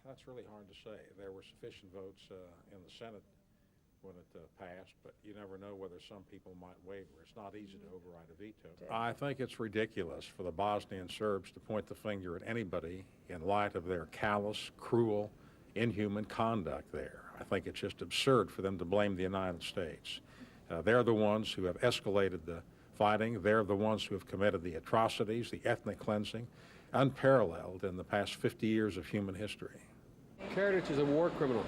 That's really hard to say. There were sufficient votes in the Senate when it passed, but you never know whether some people might waver. It's not easy to override a veto. I think it's ridiculous for the Bosnian Serbs to point the finger at anybody in light of their callous, cruel, inhuman conduct there. I think it's just absurd for them to blame the United States. They're the ones who have escalated the fighting. They're the ones who have committed the atrocities, the ethnic cleansing, unparalleled in the past 50 years of human history. Karadzic is a war criminal,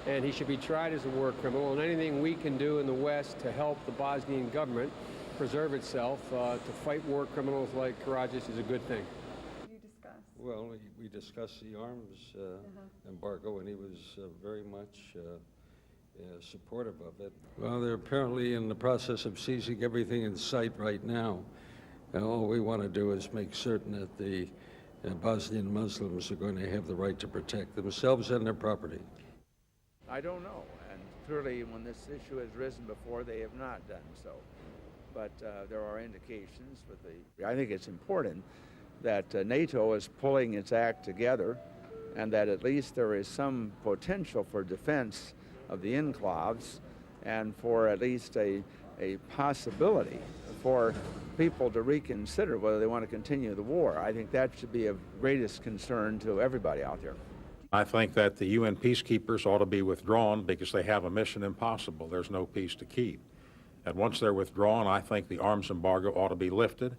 and he should be tried as a war criminal, and anything we can do in the West to help the Bosnian government preserve itself to fight war criminals like Karadzic is a good thing. You discuss? Well, we discussed the arms embargo, and he was very much supportive of it. Well, they're apparently in the process of seizing everything in sight right now. And all we want to do is make certain that the Bosnian Muslims are going to have the right to protect themselves and their property. I don't know, and clearly when this issue has risen before, they have not done so. But there are indications with I think it's important that NATO is pulling its act together, and that at least there is some potential for defense of the enclaves, and for at least a possibility for people to reconsider whether they want to continue the war. I think that should be of greatest concern to everybody out there. I think that the UN peacekeepers ought to be withdrawn because they have a mission impossible. There's no peace to keep. And once they're withdrawn, I think the arms embargo ought to be lifted,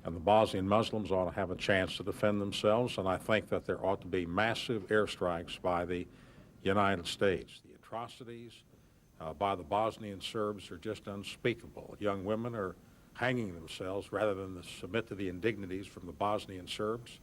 and the Bosnian Muslims ought to have a chance to defend themselves, and I think that there ought to be massive airstrikes by the United States. The atrocities by the Bosnian Serbs are just unspeakable. Young women are hanging themselves rather than to submit to the indignities from the Bosnian Serbs.